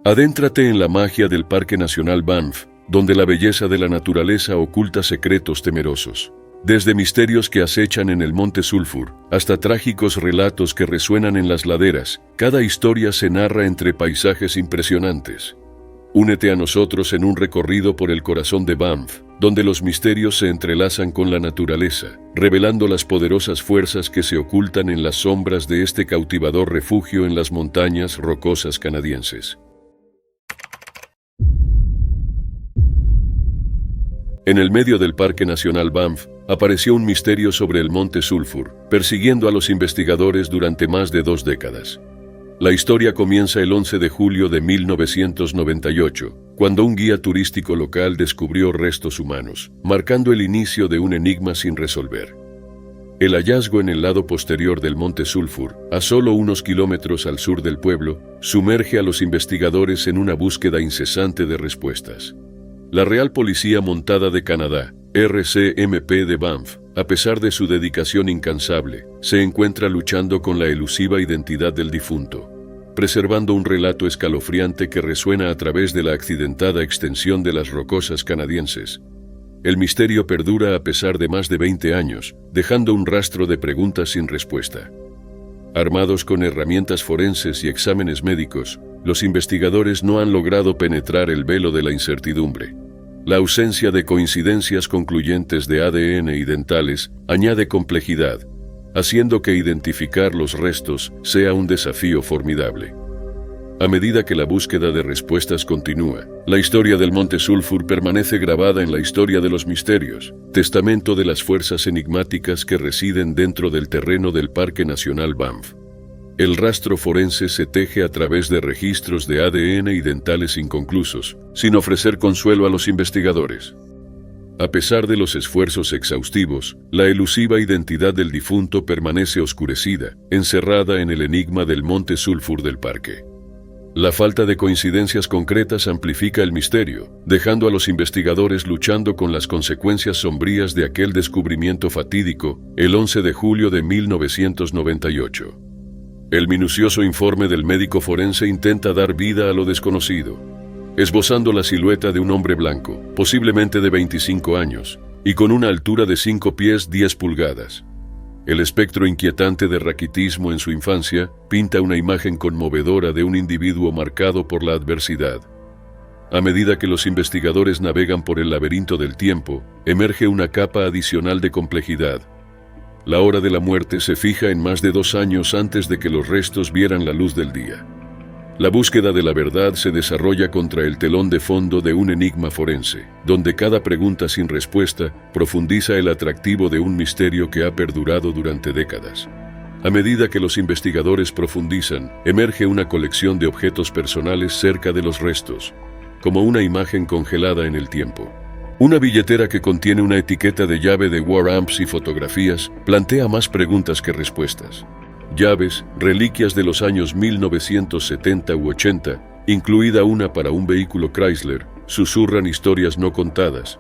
Adéntrate en la magia del Parque Nacional Banff, donde la belleza de la naturaleza oculta secretos temerosos. Desde misterios que acechan en el Monte Sulphur, hasta trágicos relatos que resuenan en las laderas, cada historia se narra entre paisajes impresionantes. Únete a nosotros en un recorrido por el corazón de Banff, donde los misterios se entrelazan con la naturaleza, revelando las poderosas fuerzas que se ocultan en las sombras de este cautivador refugio en las montañas rocosas canadienses. En el medio del Parque Nacional Banff, apareció un misterio sobre el Monte Sulphur, persiguiendo a los investigadores durante más de 2 décadas. La historia comienza el 11 de julio de 1998, cuando un guía turístico local descubrió restos humanos, marcando el inicio de un enigma sin resolver. El hallazgo en el lado posterior del Monte Sulphur, a solo unos kilómetros al sur del pueblo, sumerge a los investigadores en una búsqueda incesante de respuestas. La Real Policía Montada de Canadá, RCMP de Banff, a pesar de su dedicación incansable, se encuentra luchando con la elusiva identidad del difunto, preservando un relato escalofriante que resuena a través de la accidentada extensión de las rocosas canadienses. El misterio perdura a pesar de más de 20 años, dejando un rastro de preguntas sin respuesta. Armados con herramientas forenses y exámenes médicos, los investigadores no han logrado penetrar el velo de la incertidumbre. La ausencia de coincidencias concluyentes de ADN y dentales añade complejidad, haciendo que identificar los restos sea un desafío formidable. A medida que la búsqueda de respuestas continúa, la historia del Monte Sulphur permanece grabada en la historia de los misterios, testamento de las fuerzas enigmáticas que residen dentro del terreno del Parque Nacional Banff. El rastro forense se teje a través de registros de ADN y dentales inconclusos, sin ofrecer consuelo a los investigadores. A pesar de los esfuerzos exhaustivos, la elusiva identidad del difunto permanece oscurecida, encerrada en el enigma del Monte Sulphur del parque. La falta de coincidencias concretas amplifica el misterio, dejando a los investigadores luchando con las consecuencias sombrías de aquel descubrimiento fatídico el 11 de julio de 1998. El minucioso informe del médico forense intenta dar vida a lo desconocido, esbozando la silueta de un hombre blanco, posiblemente de 25 años, y con una altura de 5 pies 10 pulgadas. El espectro inquietante de raquitismo en su infancia pinta una imagen conmovedora de un individuo marcado por la adversidad. A medida que los investigadores navegan por el laberinto del tiempo, emerge una capa adicional de complejidad. La hora de la muerte se fija en más de 2 años antes de que los restos vieran la luz del día. La búsqueda de la verdad se desarrolla contra el telón de fondo de un enigma forense, donde cada pregunta sin respuesta profundiza el atractivo de un misterio que ha perdurado durante décadas. A medida que los investigadores profundizan, emerge una colección de objetos personales cerca de los restos, como una imagen congelada en el tiempo. Una billetera que contiene una etiqueta de llave de War Amps y fotografías plantea más preguntas que respuestas. Llaves, reliquias de los años 1970 u 80, incluida una para un vehículo Chrysler, susurran historias no contadas.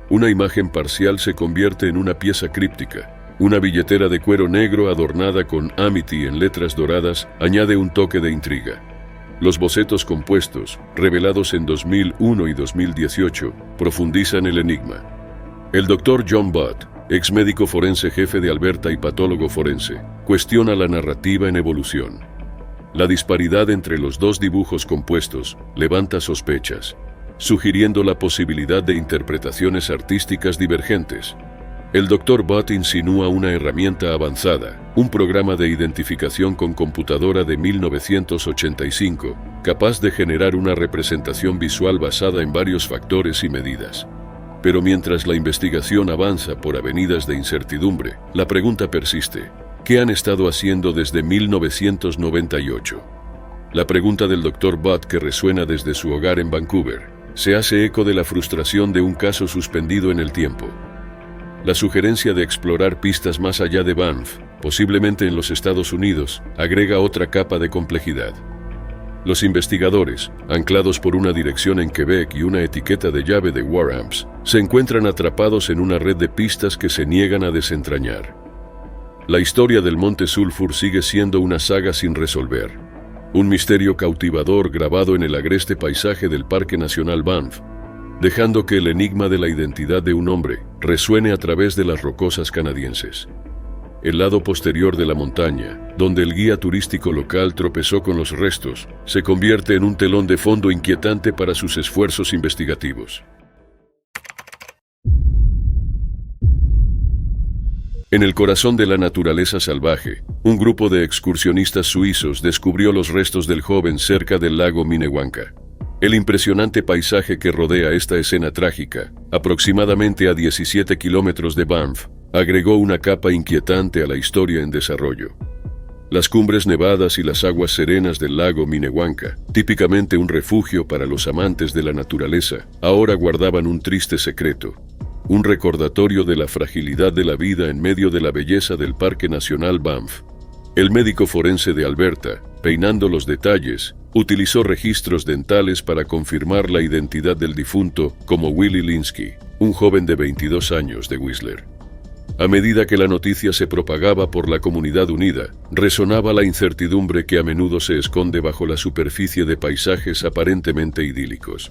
Una imagen parcial se convierte en una pieza críptica. Una billetera de cuero negro adornada con Amity en letras doradas añade un toque de intriga. Los bocetos compuestos, revelados en 2001 y 2018, profundizan el enigma. El Dr. John Butt, ex médico forense jefe de Alberta y patólogo forense, cuestiona la narrativa en evolución. La disparidad entre los 2 dibujos compuestos levanta sospechas, sugiriendo la posibilidad de interpretaciones artísticas divergentes. El Dr. Butt insinúa una herramienta avanzada, un programa de identificación con computadora de 1985, capaz de generar una representación visual basada en varios factores y medidas. Pero mientras la investigación avanza por avenidas de incertidumbre, la pregunta persiste: ¿qué han estado haciendo desde 1998? La pregunta del Dr. Butt, que resuena desde su hogar en Vancouver, se hace eco de la frustración de un caso suspendido en el tiempo. La sugerencia de explorar pistas más allá de Banff, posiblemente en los Estados Unidos, agrega otra capa de complejidad. Los investigadores, anclados por una dirección en Quebec y una etiqueta de llave de War Amps, se encuentran atrapados en una red de pistas que se niegan a desentrañar. La historia del Monte Sulphur sigue siendo una saga sin resolver. Un misterio cautivador grabado en el agreste paisaje del Parque Nacional Banff, dejando que el enigma de la identidad de un hombre resuene a través de las rocosas canadienses. El lado posterior de la montaña, donde el guía turístico local tropezó con los restos, se convierte en un telón de fondo inquietante para sus esfuerzos investigativos. En el corazón de la naturaleza salvaje, un grupo de excursionistas suizos descubrió los restos del joven cerca del lago Minnewanka. El impresionante paisaje que rodea esta escena trágica, aproximadamente a 17 kilómetros de Banff, agregó una capa inquietante a la historia en desarrollo. Las cumbres nevadas y las aguas serenas del lago Minnewanka, típicamente un refugio para los amantes de la naturaleza, ahora guardaban un triste secreto. Un recordatorio de la fragilidad de la vida en medio de la belleza del Parque Nacional Banff. El médico forense de Alberta, peinando los detalles, utilizó registros dentales para confirmar la identidad del difunto como Willie Linsky, un joven de 22 años de Whistler. A medida que la noticia se propagaba por la comunidad unida, resonaba la incertidumbre que a menudo se esconde bajo la superficie de paisajes aparentemente idílicos.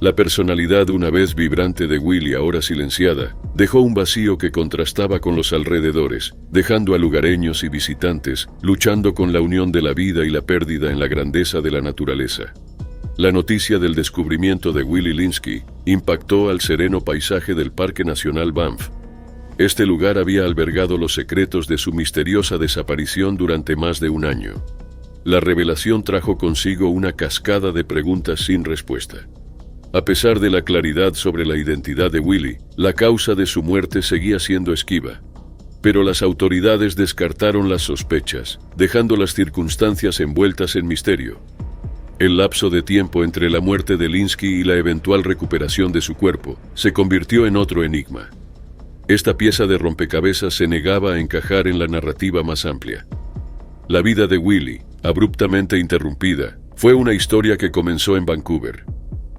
La personalidad una vez vibrante de Willie, ahora silenciada, dejó un vacío que contrastaba con los alrededores, dejando a lugareños y visitantes luchando con la unión de la vida y la pérdida en la grandeza de la naturaleza. La noticia del descubrimiento de Willie Linsky impactó al sereno paisaje del Parque Nacional Banff. Este lugar había albergado los secretos de su misteriosa desaparición durante más de un año. La revelación trajo consigo una cascada de preguntas sin respuesta. A pesar de la claridad sobre la identidad de Willie, la causa de su muerte seguía siendo esquiva. Pero las autoridades descartaron las sospechas, dejando las circunstancias envueltas en misterio. El lapso de tiempo entre la muerte de Linsky y la eventual recuperación de su cuerpo se convirtió en otro enigma. Esta pieza de rompecabezas se negaba a encajar en la narrativa más amplia. La vida de Willie, abruptamente interrumpida, fue una historia que comenzó en Vancouver.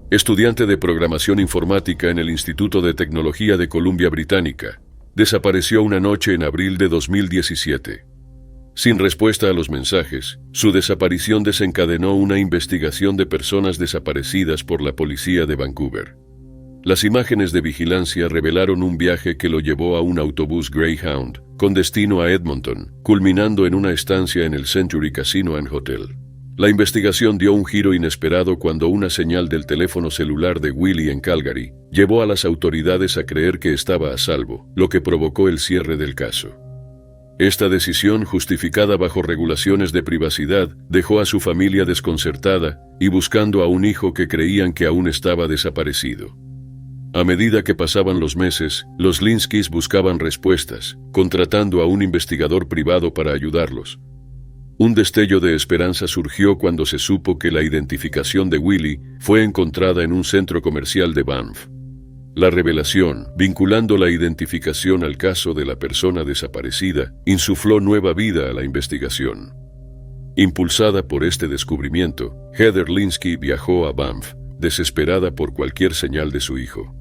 Estudiante de programación informática en el Instituto de Tecnología de Columbia Británica, desapareció una noche en abril de 2017. Sin respuesta a los mensajes, su desaparición desencadenó una investigación de personas desaparecidas por la policía de Vancouver. Las imágenes de vigilancia revelaron un viaje que lo llevó a un autobús Greyhound, con destino a Edmonton, culminando en una estancia en el Century Casino and Hotel. La investigación dio un giro inesperado cuando una señal del teléfono celular de Willie en Calgary llevó a las autoridades a creer que estaba a salvo, lo que provocó el cierre del caso. Esta decisión, justificada bajo regulaciones de privacidad, dejó a su familia desconcertada y buscando a un hijo que creían que aún estaba desaparecido. A medida que pasaban los meses, los Linskys buscaban respuestas, contratando a un investigador privado para ayudarlos. Un destello de esperanza surgió cuando se supo que la identificación de Willie fue encontrada en un centro comercial de Banff. La revelación, vinculando la identificación al caso de la persona desaparecida, insufló nueva vida a la investigación. Impulsada por este descubrimiento, Heather Linsky viajó a Banff, desesperada por cualquier señal de su hijo.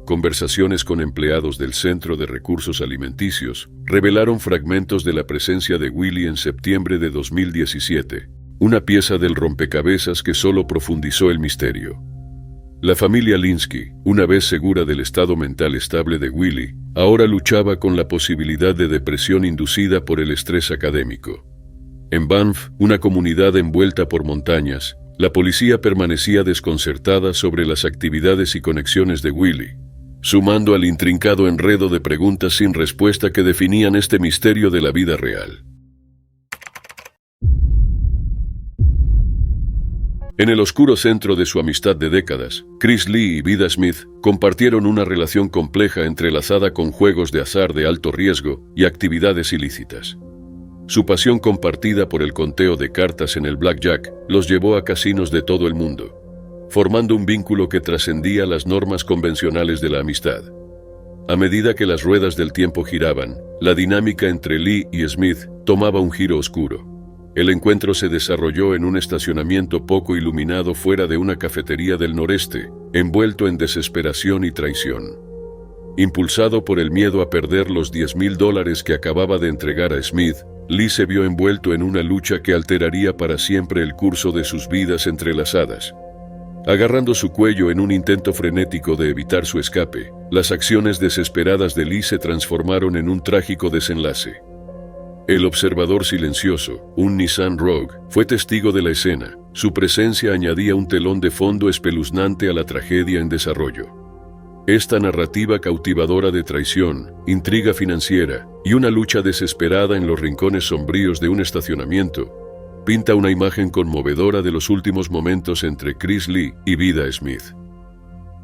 Conversaciones con empleados del Centro de Recursos Alimenticios revelaron fragmentos de la presencia de Willie en septiembre de 2017, una pieza del rompecabezas que solo profundizó el misterio. La familia Linsky, una vez segura del estado mental estable de Willie, ahora luchaba con la posibilidad de depresión inducida por el estrés académico. En Banff, una comunidad envuelta por montañas, la policía permanecía desconcertada sobre las actividades y conexiones de Willie, sumando al intrincado enredo de preguntas sin respuesta que definían este misterio de la vida real. En el oscuro centro de su amistad de décadas, Chris Lee y Vida Smith compartieron una relación compleja entrelazada con juegos de azar de alto riesgo y actividades ilícitas. Su pasión compartida por el conteo de cartas en el blackjack los llevó a casinos de todo el mundo, formando un vínculo que trascendía las normas convencionales de la amistad. A medida que las ruedas del tiempo giraban, la dinámica entre Lee y Smith tomaba un giro oscuro. El encuentro se desarrolló en un estacionamiento poco iluminado fuera de una cafetería del noreste, envuelto en desesperación y traición. Impulsado por el miedo a perder los $10,000 que acababa de entregar a Smith, Lee se vio envuelto en una lucha que alteraría para siempre el curso de sus vidas entrelazadas. Agarrando su cuello en un intento frenético de evitar su escape, las acciones desesperadas de Lee se transformaron en un trágico desenlace. El observador silencioso, un Nissan Rogue, fue testigo de la escena. Su presencia añadía un telón de fondo espeluznante a la tragedia en desarrollo. Esta narrativa cautivadora de traición, intriga financiera y una lucha desesperada en los rincones sombríos de un estacionamiento pinta una imagen conmovedora de los últimos momentos entre Chris Lee y Vida Smith.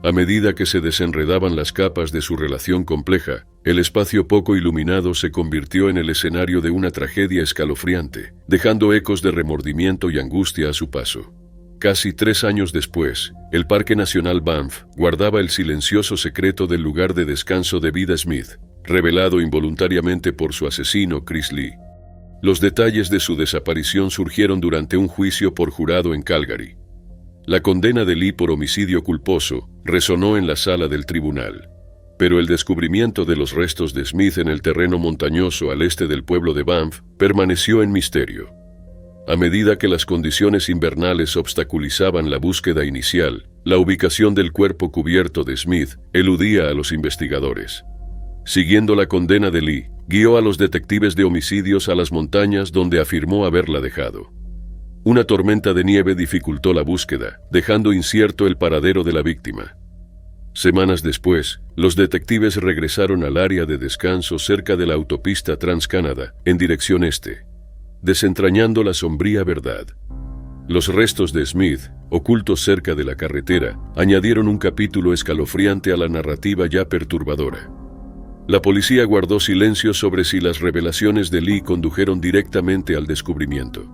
A medida que se desenredaban las capas de su relación compleja, el espacio poco iluminado se convirtió en el escenario de una tragedia escalofriante, dejando ecos de remordimiento y angustia a su paso. Casi 3 años después, el Parque Nacional Banff guardaba el silencioso secreto del lugar de descanso de Vida Smith, revelado involuntariamente por su asesino Chris Lee. Los detalles de su desaparición surgieron durante un juicio por jurado en Calgary. La condena de Lee por homicidio culposo resonó en la sala del tribunal, pero el descubrimiento de los restos de Smith en el terreno montañoso al este del pueblo de Banff permaneció en misterio. A medida que las condiciones invernales obstaculizaban la búsqueda inicial, la ubicación del cuerpo cubierto de Smith eludía a los investigadores. Siguiendo la condena de Lee, guió a los detectives de homicidios a las montañas donde afirmó haberla dejado. Una tormenta de nieve dificultó la búsqueda, dejando incierto el paradero de la víctima. Semanas después, los detectives regresaron al área de descanso cerca de la autopista Trans-Canada, en dirección este, desentrañando la sombría verdad. Los restos de Smith, ocultos cerca de la carretera, añadieron un capítulo escalofriante a la narrativa ya perturbadora. La policía guardó silencio sobre si las revelaciones de Lee condujeron directamente al descubrimiento.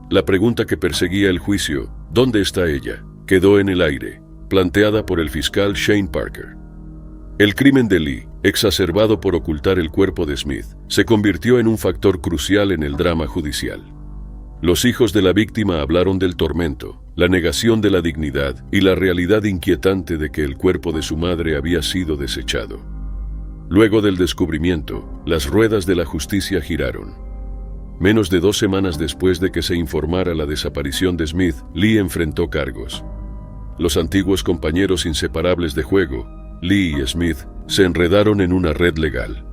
La pregunta que perseguía el juicio, ¿dónde está ella?, quedó en el aire, planteada por el fiscal Shane Parker. El crimen de Lee, exacerbado por ocultar el cuerpo de Smith, se convirtió en un factor crucial en el drama judicial. Los hijos de la víctima hablaron del tormento, la negación de la dignidad y la realidad inquietante de que el cuerpo de su madre había sido desechado. Luego del descubrimiento, las ruedas de la justicia giraron. Menos de 2 semanas después de que se informara la desaparición de Smith, Lee enfrentó cargos. Los antiguos compañeros inseparables de juego, Lee y Smith, se enredaron en una red legal.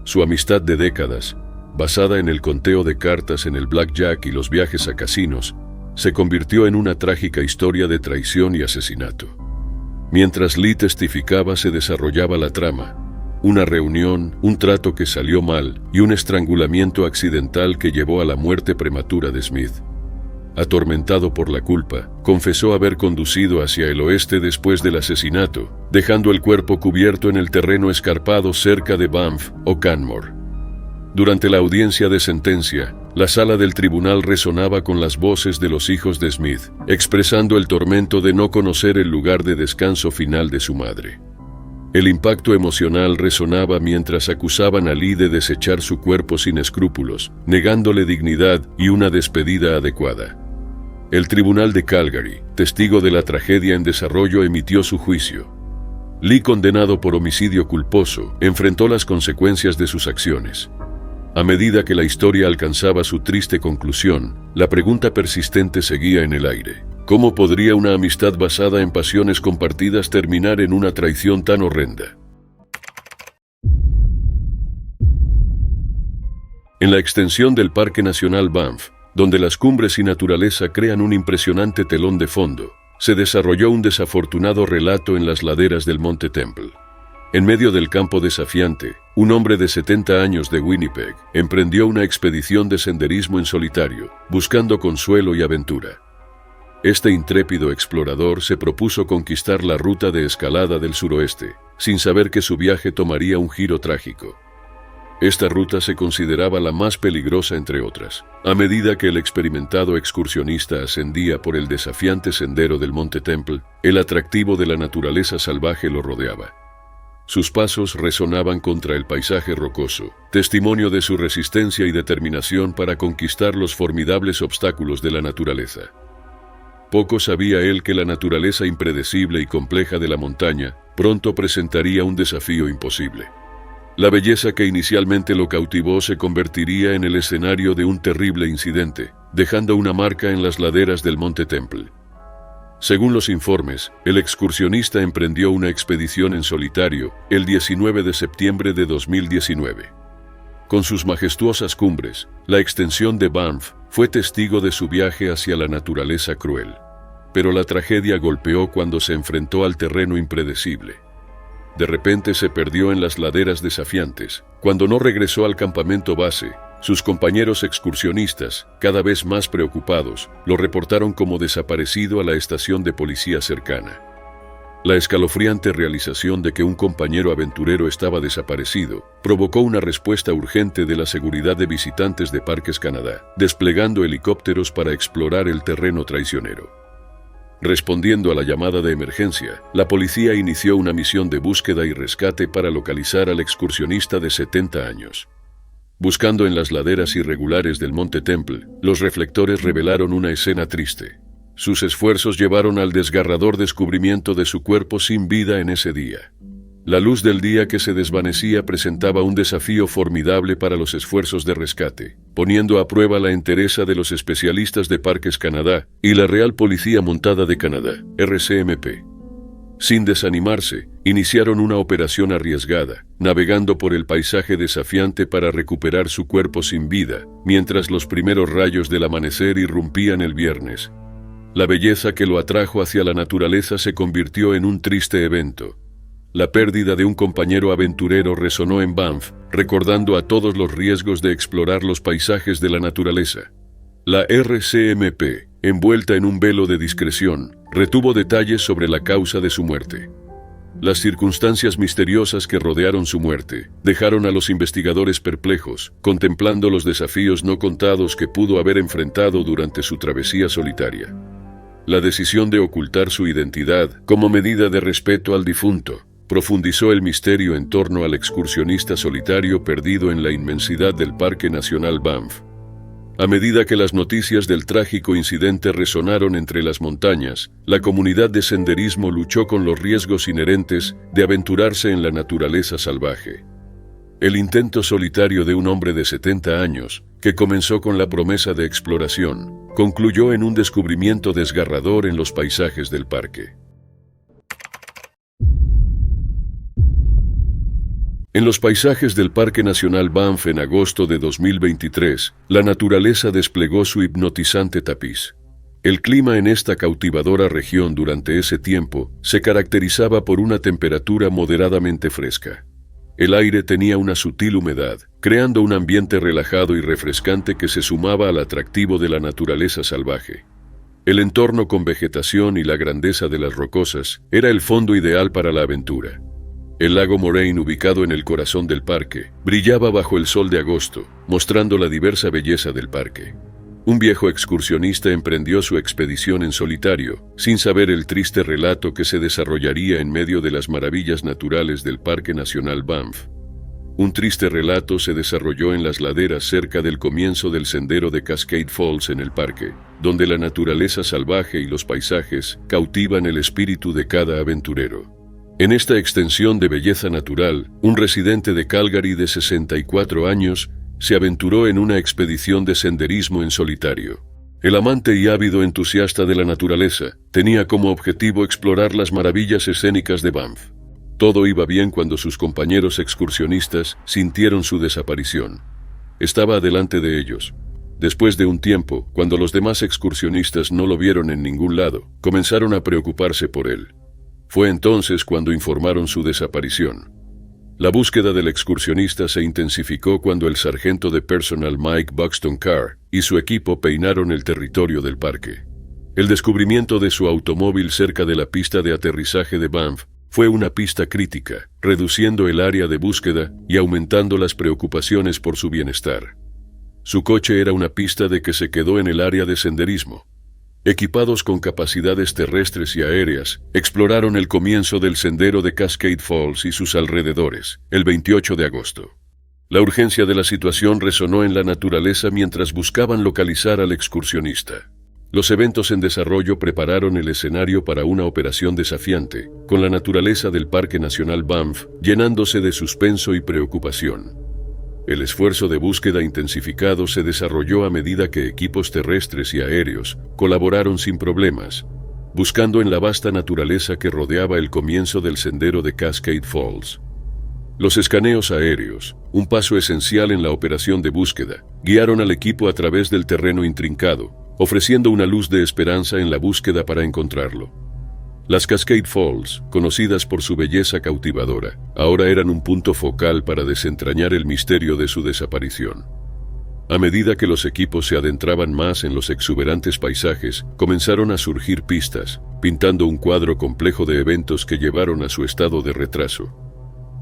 Su amistad de décadas, basada en el conteo de cartas en el blackjack y los viajes a casinos, se convirtió en una trágica historia de traición y asesinato. Mientras Lee testificaba, se desarrollaba la trama. Una reunión, un trato que salió mal y un estrangulamiento accidental que llevó a la muerte prematura de Smith. Atormentado por la culpa, confesó haber conducido hacia el oeste después del asesinato, dejando el cuerpo cubierto en el terreno escarpado cerca de Banff o Canmore. Durante la audiencia de sentencia, la sala del tribunal resonaba con las voces de los hijos de Smith, expresando el tormento de no conocer el lugar de descanso final de su madre. El impacto emocional resonaba mientras acusaban a Lee de desechar su cuerpo sin escrúpulos, negándole dignidad y una despedida adecuada. El tribunal de Calgary, testigo de la tragedia en desarrollo, emitió su juicio. Lee, condenado por homicidio culposo, enfrentó las consecuencias de sus acciones. A medida que la historia alcanzaba su triste conclusión, la pregunta persistente seguía en el aire. ¿Cómo podría una amistad basada en pasiones compartidas terminar en una traición tan horrenda? En la extensión del Parque Nacional Banff, donde las cumbres y naturaleza crean un impresionante telón de fondo, se desarrolló un desafortunado relato en las laderas del Monte Temple. En medio del campo desafiante, un hombre de 70 años de Winnipeg emprendió una expedición de senderismo en solitario, buscando consuelo y aventura. Este intrépido explorador se propuso conquistar la ruta de escalada del suroeste, sin saber que su viaje tomaría un giro trágico. Esta ruta se consideraba la más peligrosa entre otras. A medida que el experimentado excursionista ascendía por el desafiante sendero del Monte Temple, el atractivo de la naturaleza salvaje lo rodeaba. Sus pasos resonaban contra el paisaje rocoso, testimonio de su resistencia y determinación para conquistar los formidables obstáculos de la naturaleza. Poco sabía él que la naturaleza impredecible y compleja de la montaña pronto presentaría un desafío imposible. La belleza que inicialmente lo cautivó se convertiría en el escenario de un terrible incidente, dejando una marca en las laderas del Monte Temple. Según los informes, el excursionista emprendió una expedición en solitario el 19 de septiembre de 2019. Con sus majestuosas cumbres, la extensión de Banff fue testigo de su viaje hacia la naturaleza cruel. Pero la tragedia golpeó cuando se enfrentó al terreno impredecible. De repente se perdió en las laderas desafiantes. Cuando no regresó al campamento base, sus compañeros excursionistas, cada vez más preocupados, lo reportaron como desaparecido a la estación de policía cercana. La escalofriante realización de que un compañero aventurero estaba desaparecido provocó una respuesta urgente de la seguridad de visitantes de Parques Canadá, desplegando helicópteros para explorar el terreno traicionero. Respondiendo a la llamada de emergencia, la policía inició una misión de búsqueda y rescate para localizar al excursionista de 70 años. Buscando en las laderas irregulares del Monte Temple, los reflectores revelaron una escena triste. Sus esfuerzos llevaron al desgarrador descubrimiento de su cuerpo sin vida en ese día. La luz del día que se desvanecía presentaba un desafío formidable para los esfuerzos de rescate, poniendo a prueba la entereza de los especialistas de Parques Canadá y la Real Policía Montada de Canadá, RCMP. Sin desanimarse, iniciaron una operación arriesgada, navegando por el paisaje desafiante para recuperar su cuerpo sin vida, mientras los primeros rayos del amanecer irrumpían el viernes. La belleza que lo atrajo hacia la naturaleza se convirtió en un triste evento. La pérdida de un compañero aventurero resonó en Banff, recordando a todos los riesgos de explorar los paisajes de la naturaleza. La RCMP, envuelta en un velo de discreción, retuvo detalles sobre la causa de su muerte. Las circunstancias misteriosas que rodearon su muerte dejaron a los investigadores perplejos, contemplando los desafíos no contados que pudo haber enfrentado durante su travesía solitaria. La decisión de ocultar su identidad, como medida de respeto al difunto, profundizó el misterio en torno al excursionista solitario perdido en la inmensidad del Parque Nacional Banff. A medida que las noticias del trágico incidente resonaron entre las montañas, la comunidad de senderismo luchó con los riesgos inherentes de aventurarse en la naturaleza salvaje. El intento solitario de un hombre de 70 años, que comenzó con la promesa de exploración, concluyó en un descubrimiento desgarrador en los paisajes del parque. En los paisajes del Parque Nacional Banff en agosto de 2023, la naturaleza desplegó su hipnotizante tapiz. El clima en esta cautivadora región durante ese tiempo se caracterizaba por una temperatura moderadamente fresca. El aire tenía una sutil humedad, creando un ambiente relajado y refrescante que se sumaba al atractivo de la naturaleza salvaje. El entorno con vegetación y la grandeza de las rocosas era el fondo ideal para la aventura. El lago Moraine, ubicado en el corazón del parque, brillaba bajo el sol de agosto, mostrando la diversa belleza del parque. Un viejo excursionista emprendió su expedición en solitario, sin saber el triste relato que se desarrollaría en medio de las maravillas naturales del Parque Nacional Banff. Un triste relato se desarrolló en las laderas cerca del comienzo del sendero de Cascade Falls en el parque, donde la naturaleza salvaje y los paisajes cautivan el espíritu de cada aventurero. En esta extensión de belleza natural, un residente de Calgary de 64 años se aventuró en una expedición de senderismo en solitario. El amante y ávido entusiasta de la naturaleza tenía como objetivo explorar las maravillas escénicas de Banff. Todo iba bien cuando sus compañeros excursionistas sintieron su desaparición. Estaba delante de ellos. Después de un tiempo, cuando los demás excursionistas no lo vieron en ningún lado, comenzaron a preocuparse por él. Fue entonces cuando informaron su desaparición. La búsqueda del excursionista se intensificó cuando el sargento de personal Mike Buxton Carr y su equipo peinaron el territorio del parque. El descubrimiento de su automóvil cerca de la pista de aterrizaje de Banff fue una pista crítica, reduciendo el área de búsqueda y aumentando las preocupaciones por su bienestar. Su coche era una pista de que se quedó en el área de senderismo. Equipados con capacidades terrestres y aéreas, exploraron el comienzo del sendero de Cascade Falls y sus alrededores, el 28 de agosto. La urgencia de la situación resonó en la naturaleza mientras buscaban localizar al excursionista. Los eventos en desarrollo prepararon el escenario para una operación desafiante, con la naturaleza del Parque Nacional Banff llenándose de suspenso y preocupación. El esfuerzo de búsqueda intensificado se desarrolló a medida que equipos terrestres y aéreos colaboraron sin problemas, buscando en la vasta naturaleza que rodeaba el comienzo del sendero de Cascade Falls. Los escaneos aéreos, un paso esencial en la operación de búsqueda, guiaron al equipo a través del terreno intrincado, ofreciendo una luz de esperanza en la búsqueda para encontrarlo. Las Cascade Falls, conocidas por su belleza cautivadora, ahora eran un punto focal para desentrañar el misterio de su desaparición. A medida que los equipos se adentraban más en los exuberantes paisajes, comenzaron a surgir pistas, pintando un cuadro complejo de eventos que llevaron a su estado de retraso.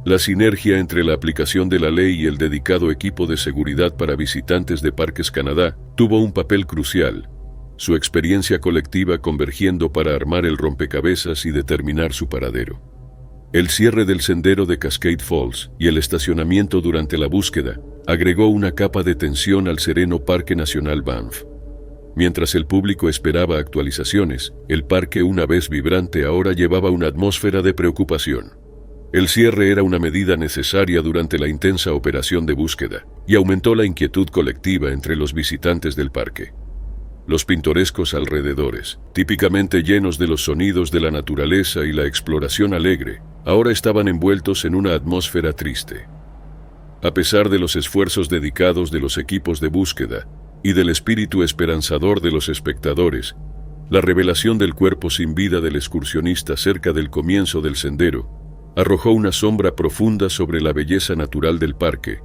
La sinergia entre la aplicación de la ley y el dedicado equipo de seguridad para visitantes de Parques Canadá tuvo un papel crucial, su experiencia colectiva convergiendo para armar el rompecabezas y determinar su paradero. El cierre del sendero de Cascade Falls y el estacionamiento durante la búsqueda agregó una capa de tensión al sereno Parque Nacional Banff. Mientras el público esperaba actualizaciones, el parque, una vez vibrante, ahora llevaba una atmósfera de preocupación. El cierre era una medida necesaria durante la intensa operación de búsqueda y aumentó la inquietud colectiva entre los visitantes del parque. Los pintorescos alrededores, típicamente llenos de los sonidos de la naturaleza y la exploración alegre, ahora estaban envueltos en una atmósfera triste. A pesar de los esfuerzos dedicados de los equipos de búsqueda y del espíritu esperanzador de los espectadores, la revelación del cuerpo sin vida del excursionista cerca del comienzo del sendero arrojó una sombra profunda sobre la belleza natural del parque,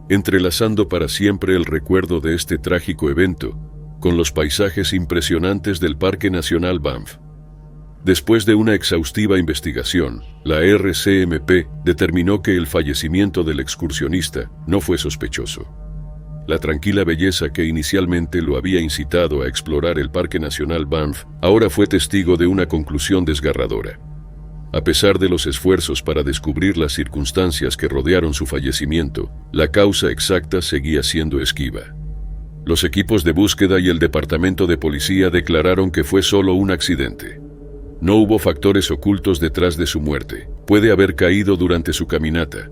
entrelazando para siempre el recuerdo de este trágico evento con los paisajes impresionantes del Parque Nacional Banff. Después de una exhaustiva investigación, la RCMP determinó que el fallecimiento del excursionista no fue sospechoso. La tranquila belleza que inicialmente lo había incitado a explorar el Parque Nacional Banff ahora fue testigo de una conclusión desgarradora. A pesar de los esfuerzos para descubrir las circunstancias que rodearon su fallecimiento, la causa exacta seguía siendo esquiva. Los equipos de búsqueda y el departamento de policía declararon que fue solo un accidente. No hubo factores ocultos detrás de su muerte. Puede haber caído durante su caminata.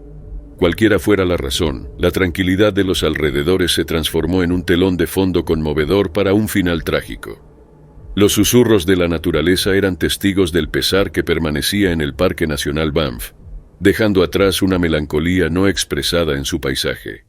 Cualquiera fuera la razón, la tranquilidad de los alrededores se transformó en un telón de fondo conmovedor para un final trágico. Los susurros de la naturaleza eran testigos del pesar que permanecía en el Parque Nacional Banff, dejando atrás una melancolía no expresada en su paisaje.